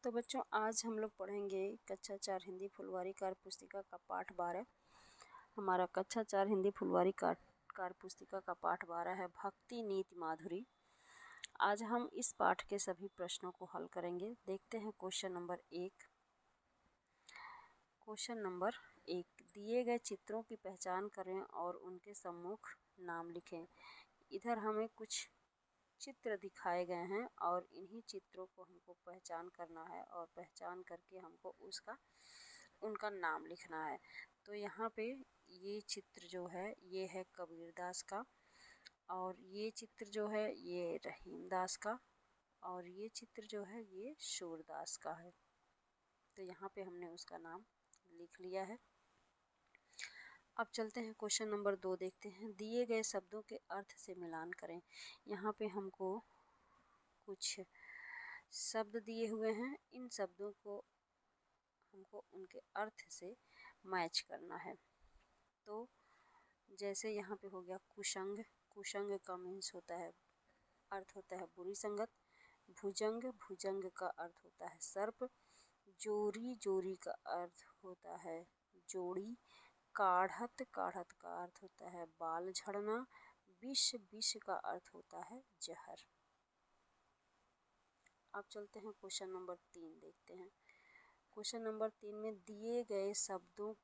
तो बच्चों आज हम लोग पढ़ेंगे कक्षा 4 हिंदी फुलवारी कार्य पुस्तिका का पाठ 12। हमारा कक्षा 4 हिंदी फुलवारी कार्य पुस्तिका का पाठ 12 है भक्ति नीति माधुरी। आज हम इस पाठ के सभी प्रश्नों को हल करेंगे। देखते हैं क्वेश्चन नंबर 1। क्वेश्चन नंबर 1, दिए गए चित्रों की पहचान करें और उनके सम्मुख नाम लिखें। इधर हमें कुछ चित्र दिखाए गए हैं और इन्हीं चित्रों को हमको पहचान करना है और पहचान करके हमको उनका नाम लिखना है। तो यहाँ पे ये चित्र जो है ये है कबीरदास का, और ये चित्र जो है ये रहीमदास का, और ये चित्र जो है ये सूरदास का है। तो यहाँ पे हमने उसका नाम लिख लिया है। अब चलते हैं क्वेश्चन नंबर 2 देखते हैं। दिए गए शब्दों के अर्थ से मिलान करें। यहाँ पे हमको कुछ शब्द दिए हुए हैं, इन शब्दों को हमको उनके अर्थ से मैच करना है। तो जैसे यहाँ पे हो गया कुशंग। कुशंग का मीन्स होता है, अर्थ होता है बुरी संगत। भुजंग, भुजंग का अर्थ होता है सर्प। जोरी, जोरी का अर्थ होता है जोड़ी। काढ़त, काढ़त का अर्थ होता है बाल झड़ना। विष, विष का अर्थ होता है जहर। अब चलते हैं क्वेश्चन नंबर 3 देखते हैं। क्वेश्चन नंबर 3 में दिए गए शब्दों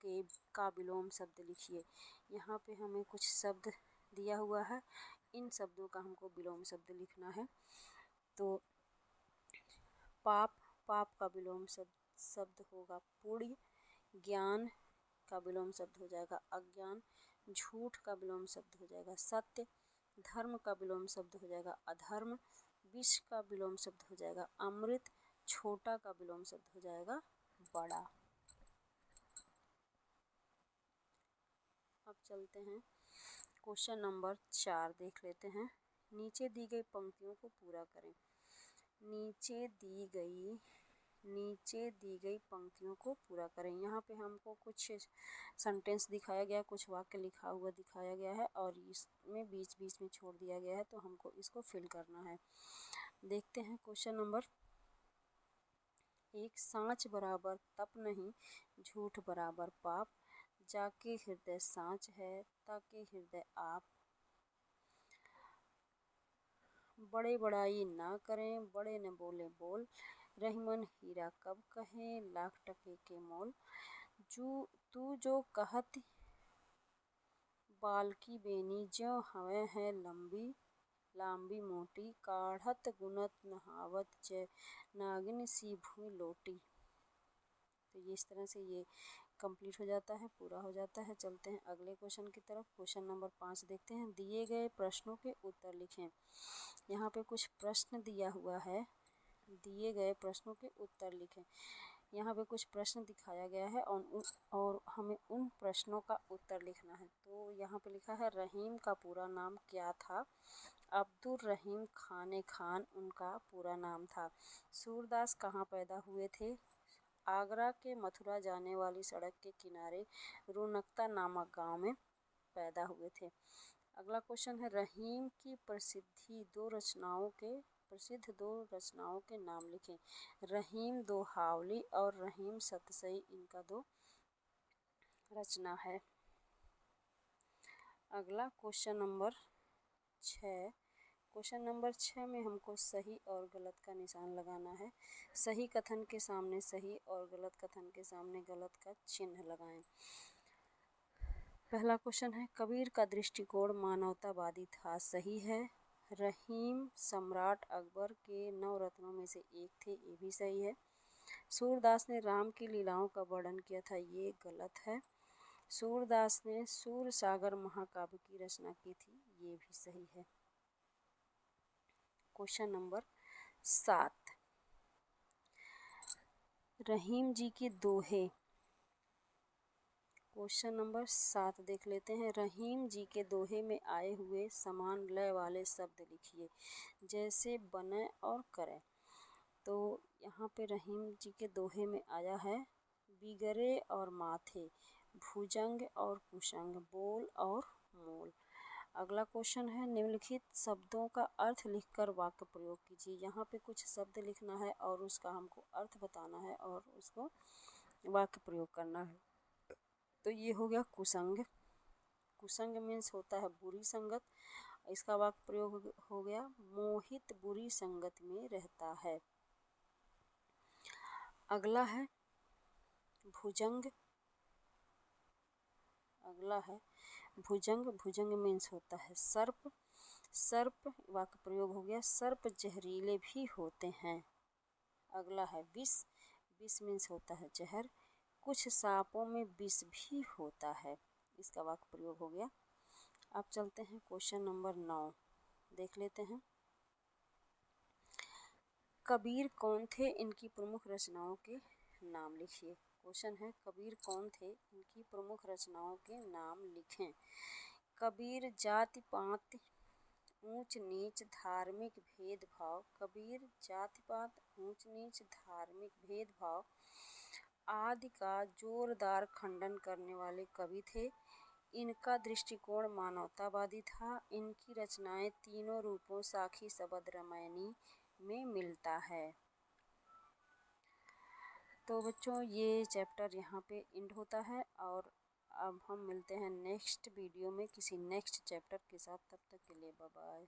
का विलोम शब्द लिखिए। यहाँ पे हमें कुछ शब्द दिया हुआ है, इन शब्दों का हमको विलोम शब्द लिखना है। तो पाप, पाप का विलोम शब्द होगा पुण्य। ज्ञान का विलोम शब्द हो जाएगा अज्ञान। झूठ का विलोम शब्द हो जाएगा सत्य। धर्म का विलोम शब्द हो जाएगा अधर्म। विष का विलोम शब्द हो जाएगा अमृत। छोटा का विलोम शब्द हो जाएगा बड़ा। अब चलते हैं क्वेश्चन नंबर 4 देख लेते हैं। नीचे दी गई पंक्तियों को पूरा करें। नीचे दी गई पंक्तियों को पूरा करें। यहाँ पे हमको कुछ सेंटेंस दिखाया गया, कुछ वाक्य लिखा हुआ दिखाया गया है और इसमें बीच बीच में छोड़ दिया गया है, तो हमको इसको फिल करना है। देखते हैं क्वेश्चन नंबर 1। सांच बराबर तप नहीं, झूठ बराबर पाप। जाके हृदय सांच है, ताके हृदय आप। बड़े बड़ाई ना करें, बड़े न बोले बोल। रहीमन हीरा कब कहें, लाख टके के मोल। तू जो कहत बाल की बेनी, ज्यों हवे है लंबी लांबी मोटी। काढ़त गुनत नहावत, जय नागिन सी भूमि लोटी। तो ये इस तरह से ये कंप्लीट हो जाता है, पूरा हो जाता है। चलते हैं अगले क्वेश्चन की तरफ। क्वेश्चन नंबर 5 देखते हैं। दिए गए प्रश्नों के उत्तर लिखें। यहाँ पे कुछ प्रश्न दिया हुआ है, दिए गए प्रश्नों के उत्तर लिखें। यहाँ पे कुछ प्रश्न दिखाया गया है और हमें उन प्रश्नों का उत्तर लिखना है। तो यहाँ पे लिखा है रहीम का पूरा नाम क्या था। अब्दुल रहीम खाने खान उनका पूरा नाम था। सूरदास कहाँ पैदा हुए थे। आगरा के मथुरा जाने वाली सड़क के किनारे रुनकता नामक गांव में पैदा हुए थे। अगला क्वेश्चन है रहीम की प्रसिद्ध दो रचनाओं के नाम लिखें। रहीम दोहावली और रहीम सतसई इनका दो रचना है। अगला क्वेश्चन नंबर 6। क्वेश्चन नंबर 6 में हमको सही और गलत का निशान लगाना है। सही कथन के सामने सही और गलत कथन के सामने गलत का चिन्ह लगाएं। पहला क्वेश्चन है कबीर का दृष्टिकोण मानवतावादी था, सही है। रहीम सम्राट अकबर के 9 रत्नों में से एक थे, ये भी सही है। सूरदास ने राम की लीलाओं का वर्णन किया था, ये गलत है। सूरदास ने सूरसागर महाकाव्य की रचना की थी, ये भी सही है। Question number 7। रहीम जी के दोहे। क्वेश्चन नंबर 7 देख लेते हैं। रहीम जी के दोहे में आए हुए समान लय वाले शब्द लिखिए, जैसे बने और करें। तो यहाँ पे रहीम जी के दोहे में आया है बिगरे और माथे, भुजंग और कुशंग, बोल और मोल। अगला क्वेश्चन है, निम्नलिखित शब्दों का अर्थ लिखकर वाक्य प्रयोग कीजिए। यहाँ पे कुछ शब्द लिखना है और उसका हमको अर्थ बताना है और उसको वाक्य प्रयोग करना है। तो ये हो गया कुसंग। कुसंग मीन्स होता है बुरी संगत। इसका वाक्य प्रयोग हो गया, मोहित बुरी संगत में रहता है। अगला है भुजंग। अगला है भुजंग। भुजंग मीन्स होता है सर्प। सर्प वाक्य प्रयोग हो गया, सर्प जहरीले भी होते हैं। अगला है विष। विष मीन्स होता है जहर। कुछ सांपों में विष भी होता है। इसका वाक्य प्रयोग हो गया। अब चलते हैं क्वेश्चन नंबर 9, देख लेते हैं। कबीर कौन थे, इनकी प्रमुख रचनाओं के नाम लिखिए। क्वेश्चन है, कबीर कौन थे, इनकी प्रमुख रचनाओं के नाम लिखें। कबीर जाति पात ऊंच नीच धार्मिक भेदभाव। कबीर जाति पात ऊंच नीच धार्मिक भेदभाव आदि का जोरदार खंडन करने वाले कवि थे। इनका दृष्टिकोण मानवतावादी था। इनकी रचनाएं तीनों रूपों साखी शबद रामायणी में मिलता है। तो बच्चों ये चैप्टर यहाँ पे एंड होता है और अब हम मिलते हैं नेक्स्ट वीडियो में किसी नेक्स्ट चैप्टर के साथ। तब तक के लिए बाय बाय।